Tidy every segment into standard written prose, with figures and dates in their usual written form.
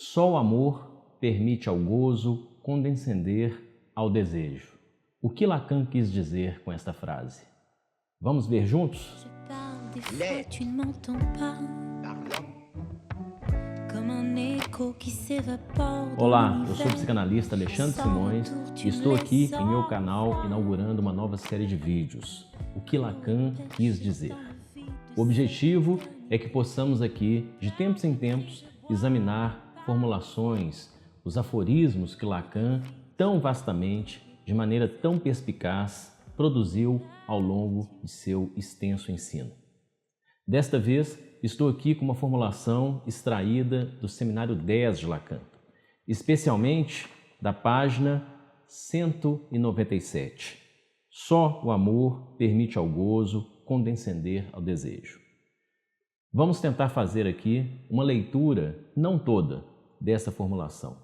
Só o amor permite ao gozo condescender ao desejo. O que Lacan quis dizer com esta frase? Vamos ver juntos? Olá, eu sou o psicanalista Alexandre Simões e estou aqui em meu canal inaugurando uma nova série de vídeos. O que Lacan quis dizer? O objetivo é que possamos aqui, de tempos em tempos, examinar formulações, os aforismos que Lacan tão vastamente, de maneira tão perspicaz, produziu ao longo de seu extenso ensino. Desta vez, estou aqui com uma formulação extraída do Seminário 10 de Lacan, especialmente da página 197. Só o amor permite ao gozo condescender ao desejo. Vamos tentar fazer aqui uma leitura, não toda, dessa formulação,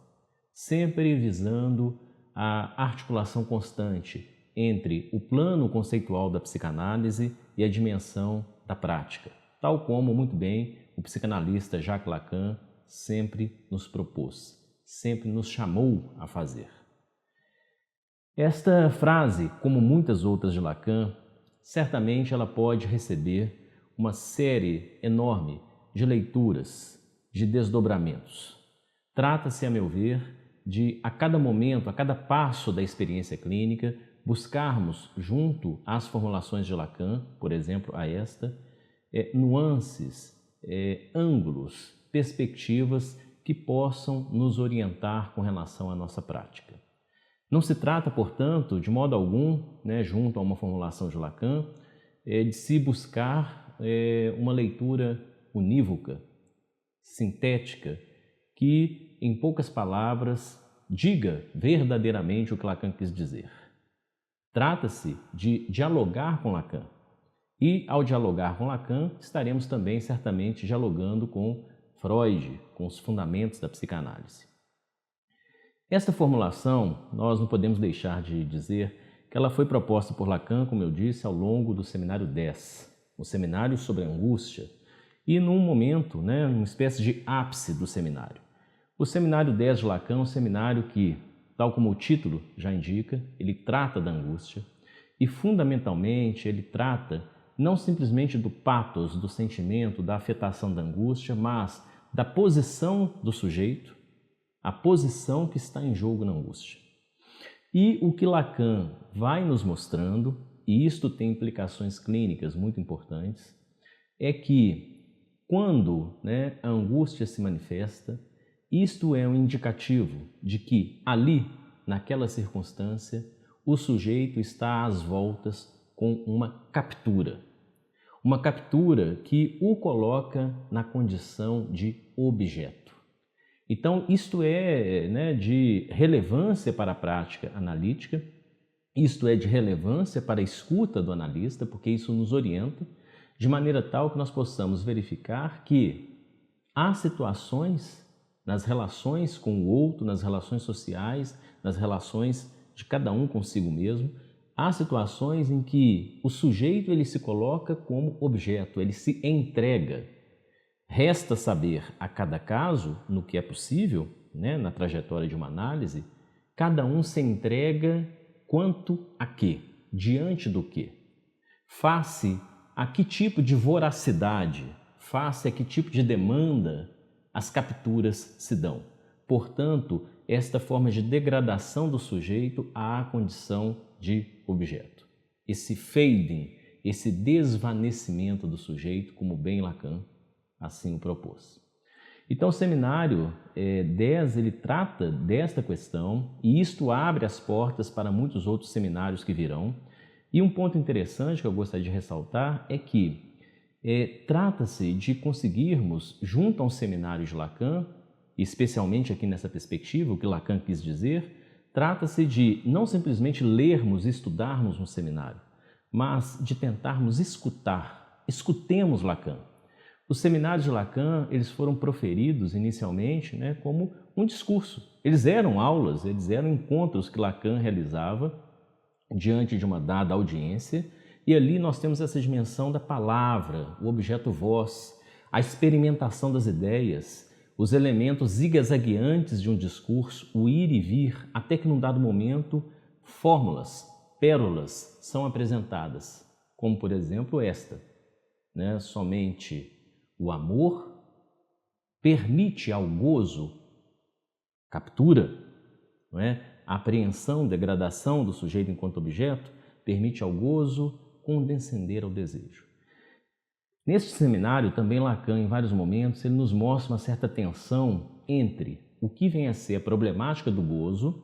sempre visando a articulação constante entre o plano conceitual da psicanálise e a dimensão da prática, tal como, muito bem, o psicanalista Jacques Lacan sempre nos propôs, sempre nos chamou a fazer. Esta frase, como muitas outras de Lacan, certamente ela pode receber uma série enorme de leituras, de desdobramentos. Trata-se, a meu ver, de a cada momento, a cada passo da experiência clínica, buscarmos, junto às formulações de Lacan, por exemplo, a esta, nuances, ângulos, perspectivas que possam nos orientar com relação à nossa prática. Não se trata, portanto, de modo algum, junto a uma formulação de Lacan, de se buscar uma leitura unívoca, sintética, que, em poucas palavras, diga verdadeiramente o que Lacan quis dizer. Trata-se de dialogar com Lacan. E, ao dialogar com Lacan, estaremos também, certamente, dialogando com Freud, com os fundamentos da psicanálise. Esta formulação, nós não podemos deixar de dizer que ela foi proposta por Lacan, como eu disse, ao longo do Seminário 10, o Seminário sobre a Angústia, e num momento, uma espécie de ápice do seminário. O Seminário 10 de Lacan é um seminário que, tal como o título já indica, ele trata da angústia e, fundamentalmente, ele trata não simplesmente do pathos, do sentimento, da afetação da angústia, mas da posição do sujeito, a posição que está em jogo na angústia. E o que Lacan vai nos mostrando, e isto tem implicações clínicas muito importantes, é que quando a angústia se manifesta, isto é um indicativo de que ali, naquela circunstância, o sujeito está às voltas com uma captura. Uma captura que o coloca na condição de objeto. Então, isto é de relevância para a prática analítica, isto é de relevância para a escuta do analista, porque isso nos orienta, de maneira tal que nós possamos verificar que há situações nas relações com o outro, nas relações sociais, nas relações de cada um consigo mesmo, há situações em que o sujeito ele se coloca como objeto, ele se entrega. Resta saber a cada caso, no que é possível, na trajetória de uma análise, cada um se entrega quanto a quê, diante do quê, face a que tipo de voracidade, face a que tipo de demanda as capturas se dão. Portanto, esta forma de degradação do sujeito à condição de objeto. Esse fading, esse desvanecimento do sujeito, como bem Lacan assim o propôs. Então, o Seminário 10 ele trata desta questão e isto abre as portas para muitos outros seminários que virão. E um ponto interessante que eu gostaria de ressaltar é que trata-se de conseguirmos, junto a um seminário de Lacan, especialmente aqui nessa perspectiva, o que Lacan quis dizer, trata-se de não simplesmente lermos e estudarmos um seminário, mas de tentarmos escutar. Escutemos Lacan. Os seminários de Lacan, eles foram proferidos inicialmente como um discurso. Eles eram aulas, eles eram encontros que Lacan realizava diante de uma dada audiência, e ali nós temos essa dimensão da palavra, o objeto voz, a experimentação das ideias, os elementos zigue-zagueantes de um discurso, o ir e vir, até que num dado momento fórmulas, pérolas são apresentadas, como por exemplo esta, né? Somente o amor permite ao gozo, captura, não é? A apreensão, degradação do sujeito enquanto objeto, permite ao gozo condescender ao desejo. Neste seminário, também Lacan, em vários momentos, ele nos mostra uma certa tensão entre o que vem a ser a problemática do gozo,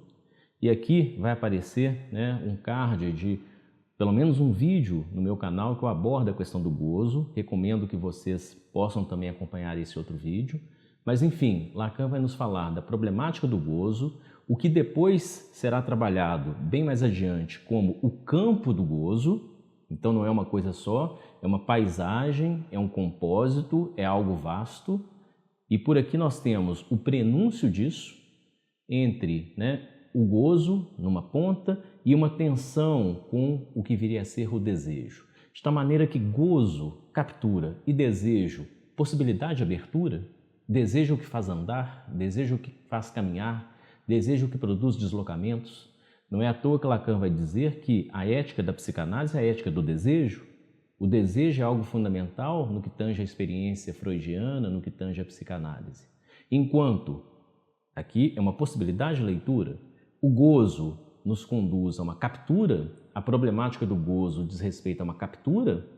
e aqui vai aparecer, né, um card de pelo menos um vídeo no meu canal que eu abordo a questão do gozo. Recomendo que vocês possam também acompanhar esse outro vídeo. Mas enfim, Lacan vai nos falar da problemática do gozo, o que depois será trabalhado bem mais adiante como o campo do gozo. Então não é uma coisa só, é uma paisagem, é um compósito, é algo vasto. E por aqui nós temos o prenúncio disso, entre, né, o gozo numa ponta e uma tensão com o que viria a ser o desejo. De tal maneira que gozo, captura, e desejo, possibilidade de abertura, desejo que faz andar, desejo que faz caminhar, desejo que produz deslocamentos. Não é à toa que Lacan vai dizer que a ética da psicanálise é a ética do desejo. O desejo é algo fundamental no que tange a experiência freudiana, no que tange a psicanálise. Enquanto, aqui é uma possibilidade de leitura, o gozo nos conduz a uma captura, a problemática do gozo diz respeito a uma captura,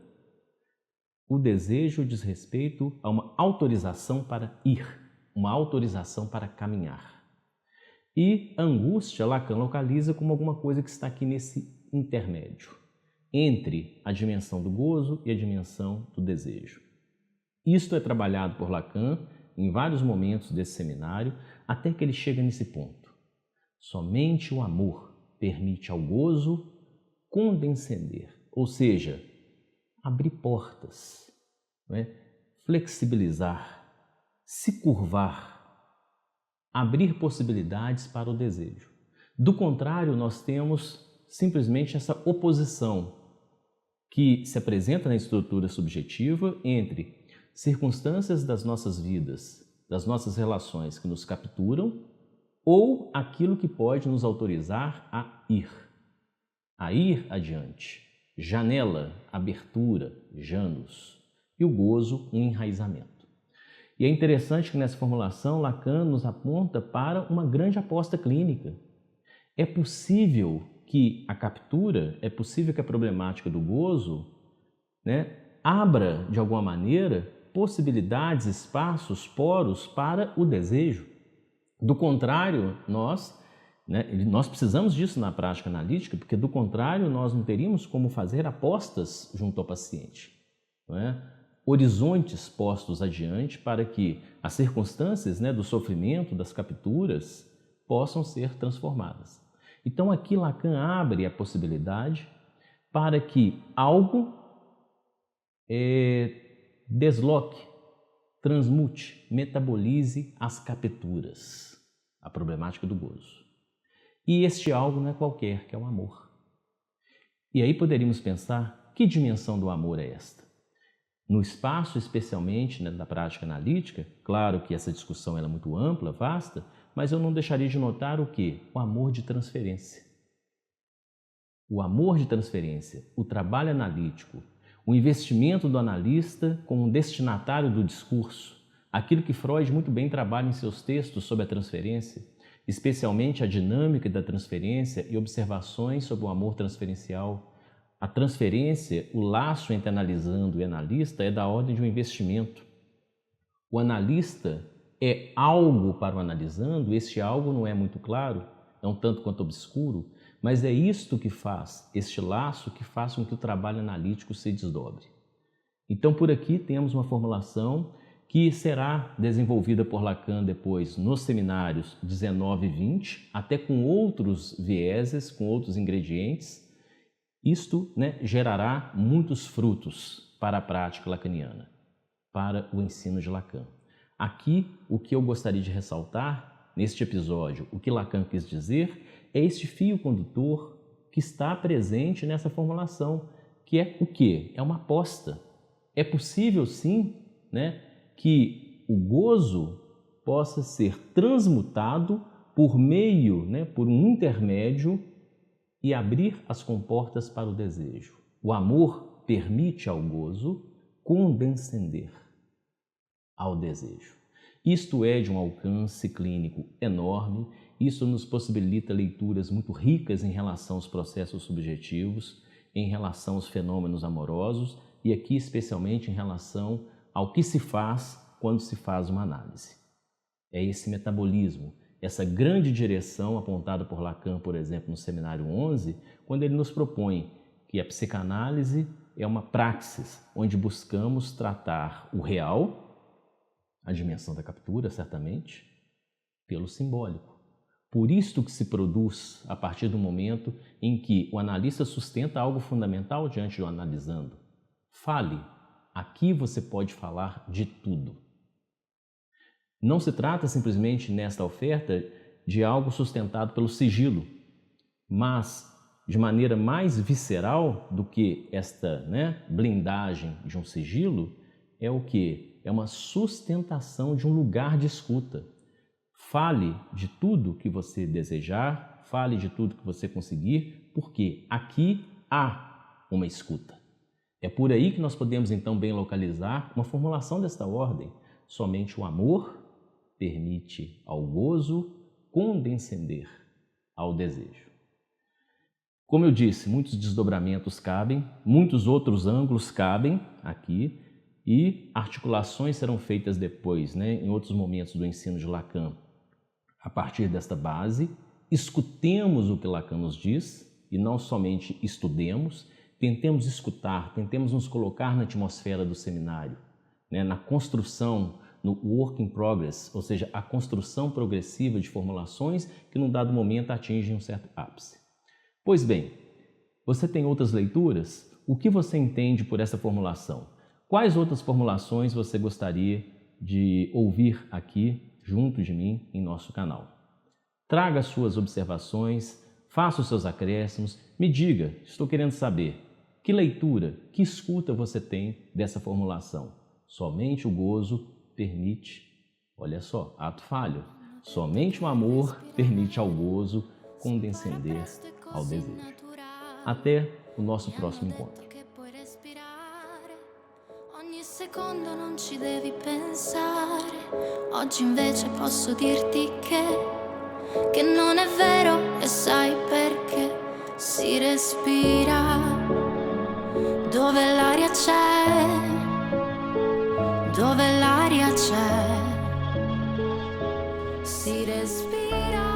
o desejo diz respeito a uma autorização para ir, uma autorização para caminhar. E a angústia, Lacan localiza como alguma coisa que está aqui nesse intermédio, entre a dimensão do gozo e a dimensão do desejo. Isto é trabalhado por Lacan em vários momentos desse seminário, até que ele chega nesse ponto. Somente o amor permite ao gozo condescender, ou seja, abrir portas, não é? Flexibilizar, se curvar, abrir possibilidades para o desejo. Do contrário, nós temos simplesmente essa oposição que se apresenta na estrutura subjetiva entre circunstâncias das nossas vidas, das nossas relações que nos capturam, ou aquilo que pode nos autorizar a ir adiante. Janela, abertura, janus. E o gozo, um enraizamento. E é interessante que nessa formulação Lacan nos aponta para uma grande aposta clínica. É possível que a captura, é possível que a problemática do gozo, né, abra, de alguma maneira, possibilidades, espaços, poros para o desejo. Do contrário, nós precisamos disso na prática analítica, porque do contrário nós não teríamos como fazer apostas junto ao paciente, não é? Horizontes postos adiante para que as circunstâncias, né, do sofrimento, das capturas, possam ser transformadas. Então aqui Lacan abre a possibilidade para que algo desloque, transmute, metabolize as capturas, a problemática do gozo. E este algo não é qualquer, que é o amor. E aí poderíamos pensar, que dimensão do amor é esta? No espaço, especialmente, né, da prática analítica, claro que essa discussão é muito ampla, vasta, mas eu não deixaria de notar o quê? O amor de transferência. O amor de transferência, o trabalho analítico, o investimento do analista como um destinatário do discurso, aquilo que Freud muito bem trabalha em seus textos sobre a transferência, especialmente a dinâmica da transferência e observações sobre o amor transferencial. A transferência, o laço entre analisando e analista é da ordem de um investimento. O analista é algo para o analisando, este algo não é muito claro, é um tanto quanto obscuro, mas é isto que faz, este laço que faz com que o trabalho analítico se desdobre. Então, por aqui temos uma formulação que será desenvolvida por Lacan depois nos seminários 19 e 20, até com outros vieses, com outros ingredientes. Isto, né, gerará muitos frutos para a prática lacaniana, para o ensino de Lacan. Aqui, o que eu gostaria de ressaltar neste episódio, o que Lacan quis dizer, é este fio condutor que está presente nessa formulação, que é o quê? É uma aposta. É possível, sim, né, que o gozo possa ser transmutado por meio, por um intermédio e abrir as comportas para o desejo. O amor permite ao gozo condescender ao desejo. Isto é de um alcance clínico enorme, isso nos possibilita leituras muito ricas em relação aos processos subjetivos, em relação aos fenômenos amorosos e aqui especialmente em relação ao que se faz quando se faz uma análise. É esse metabolismo, essa grande direção apontada por Lacan, por exemplo, no Seminário 11, quando ele nos propõe que a psicanálise é uma praxis onde buscamos tratar o real, a dimensão da captura, certamente, pelo simbólico. Por isto que se produz a partir do momento em que o analista sustenta algo fundamental diante do analisando. Fale. Aqui você pode falar de tudo. Não se trata simplesmente nesta oferta de algo sustentado pelo sigilo, mas de maneira mais visceral do que esta blindagem de um sigilo, é o que? É uma sustentação de um lugar de escuta. Fale de tudo que você desejar, fale de tudo que você conseguir, porque aqui há uma escuta. É por aí que nós podemos então bem localizar uma formulação desta ordem. Somente o amor permite ao gozo condescender ao desejo. Como eu disse, muitos desdobramentos cabem, muitos outros ângulos cabem aqui e articulações serão feitas depois, em outros momentos do ensino de Lacan. A partir desta base, escutemos o que Lacan nos diz e não somente estudemos, tentemos escutar, tentemos nos colocar na atmosfera do seminário, na construção, no work in progress, ou seja, a construção progressiva de formulações que num dado momento atingem um certo ápice. Pois bem, você tem outras leituras? O que você entende por essa formulação? Quais outras formulações você gostaria de ouvir aqui junto de mim em nosso canal? Traga suas observações, faça os seus acréscimos, me diga, estou querendo saber, que leitura, que escuta você tem dessa formulação? Somente o gozo permite, olha só, ato falho, somente o amor permite ao gozo condescender ao desejo. Até o nosso próximo encontro. Ogni secondo non ci devi pensare. Oggi invece posso dirti che non è vero e sai perché. Si respira dove l'aria c'è, dove l'aria c'è. Si respira.